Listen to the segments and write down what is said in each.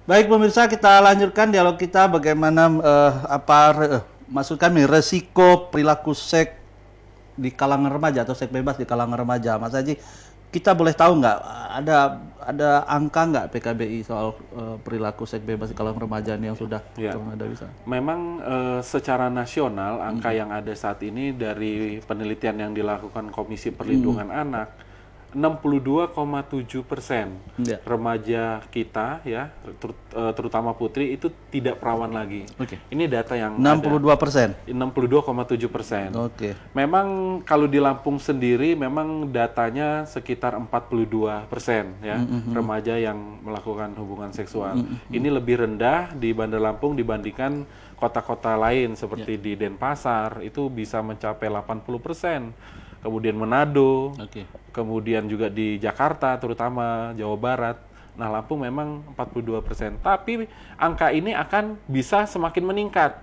Baik pemirsa, kita lanjutkan dialog kita bagaimana maksud kami resiko perilaku seks di kalangan remaja atau seks bebas di kalangan remaja. Mas Haji, kita boleh tahu nggak ada angka nggak PKBI soal perilaku seks bebas di kalangan remaja yang sudah ada bisa? Memang secara nasional angka yang ada saat ini dari penelitian yang dilakukan Komisi Perlindungan Anak, 62,7% remaja kita ya, terutama putri itu tidak perawan lagi. Ini data yang 62%. 62,7%. Memang kalau di Lampung sendiri memang datanya sekitar 42% ya, remaja yang melakukan hubungan seksual. Ini lebih rendah di Bandar Lampung dibandingkan kota-kota lain seperti di Denpasar, itu bisa mencapai 80%. Kemudian Manado, kemudian juga di Jakarta, terutama Jawa Barat. Nah, Lampung memang 42%. Tapi angka ini akan bisa semakin meningkat.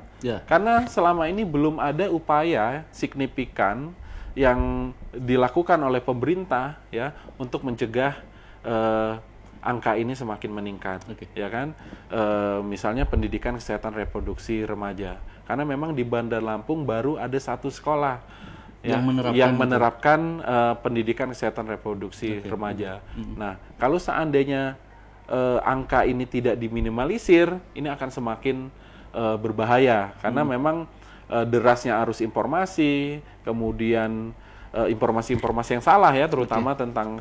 Karena selama ini belum ada upaya signifikan yang dilakukan oleh pemerintah ya untuk mencegah angka ini semakin meningkat. Ya kan? Misalnya pendidikan kesehatan reproduksi remaja. Karena memang di Bandar Lampung baru ada 1 sekolah yang menerapkan pendidikan kesehatan reproduksi remaja. Nah, kalau seandainya angka ini tidak diminimalisir, ini akan semakin berbahaya karena memang derasnya arus informasi, kemudian informasi-informasi yang salah ya, terutama tentang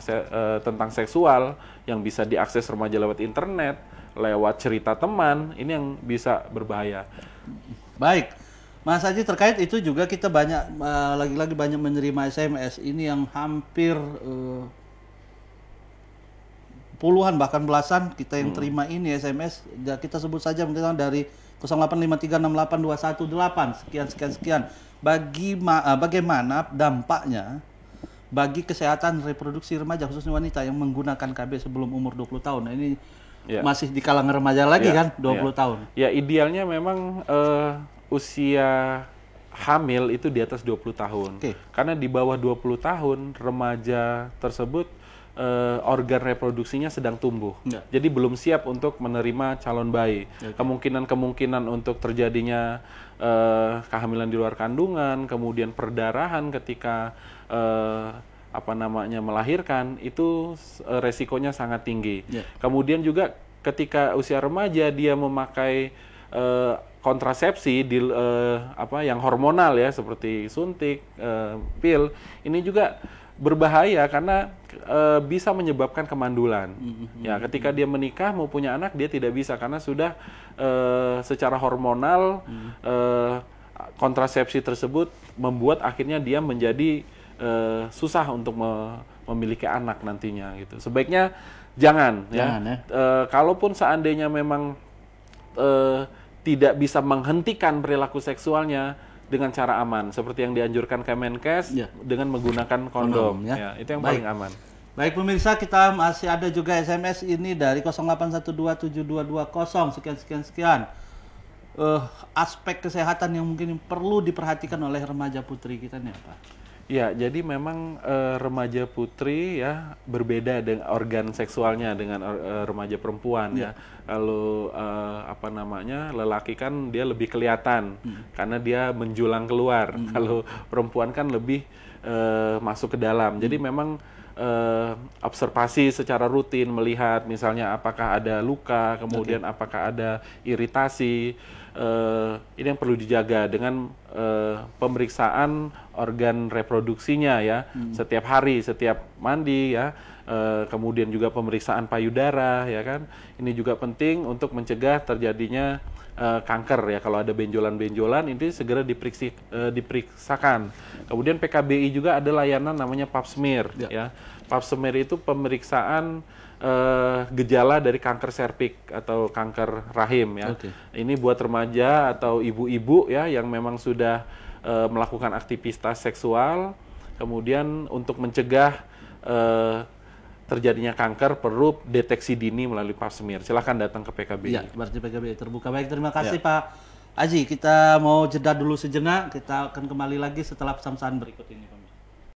seksual yang bisa diakses remaja lewat internet, lewat cerita teman, ini yang bisa berbahaya. Baik. Mas Haji, terkait itu juga kita banyak lagi-lagi banyak menerima SMS ini yang hampir puluhan bahkan belasan kita yang terima ini SMS. Kita sebut saja misalnya dari 0853682118 sekian. Bagaimana dampaknya bagi kesehatan reproduksi remaja khususnya wanita yang menggunakan KB sebelum umur 20 tahun. Nah, ini masih di kalangan remaja lagi kan 20 tahun. Ya, idealnya memang usia hamil itu di atas 20 tahun. Karena di bawah 20 tahun remaja tersebut organ reproduksinya sedang tumbuh. Jadi belum siap untuk menerima calon bayi. Kemungkinan untuk terjadinya kehamilan di luar kandungan, kemudian perdarahan ketika melahirkan itu resikonya sangat tinggi. Kemudian juga ketika usia remaja dia memakai kontrasepsi yang hormonal ya seperti suntik, pil, ini juga berbahaya karena bisa menyebabkan kemandulan. Ya, ketika dia menikah mau punya anak dia tidak bisa karena sudah secara hormonal kontrasepsi tersebut membuat akhirnya dia menjadi susah untuk memiliki anak nantinya gitu. Sebaiknya jangan ya. Kalaupun seandainya memang tidak bisa menghentikan perilaku seksualnya dengan cara aman seperti yang dianjurkan Kemenkes dengan menggunakan kondom itu yang paling aman. Baik pemirsa, kita masih ada juga SMS ini dari 0812722220 sekian. Aspek kesehatan yang mungkin perlu diperhatikan oleh remaja putri kita nih apa? Ya, jadi memang remaja putri ya berbeda dengan organ seksualnya dengan remaja perempuan ya. Kalau lelaki kan dia lebih kelihatan karena dia menjulang keluar. Kalau perempuan kan lebih masuk ke dalam. Jadi memang observasi secara rutin melihat misalnya apakah ada luka, kemudian apakah ada iritasi. Ini yang perlu dijaga dengan pemeriksaan organ reproduksinya ya setiap hari, setiap mandi ya, kemudian juga pemeriksaan payudara ya kan. Ini juga penting untuk mencegah terjadinya kanker ya. Kalau ada benjolan-benjolan ini segera diperiksakan. Kemudian PKBI juga ada layanan namanya Pap smear ya. Pap smear itu pemeriksaan gejala dari kanker serviks atau kanker rahim ya. Ini buat remaja atau ibu-ibu ya yang memang sudah melakukan aktivitas seksual, kemudian untuk mencegah terjadinya kanker perlu deteksi dini melalui Pap smear. Silahkan datang ke PKBI. Ya, berarti PKBI terbuka. Baik, terima kasih Pak Haji. Kita mau jeda dulu sejenak. Kita akan kembali lagi setelah pesan-pesan berikut ini.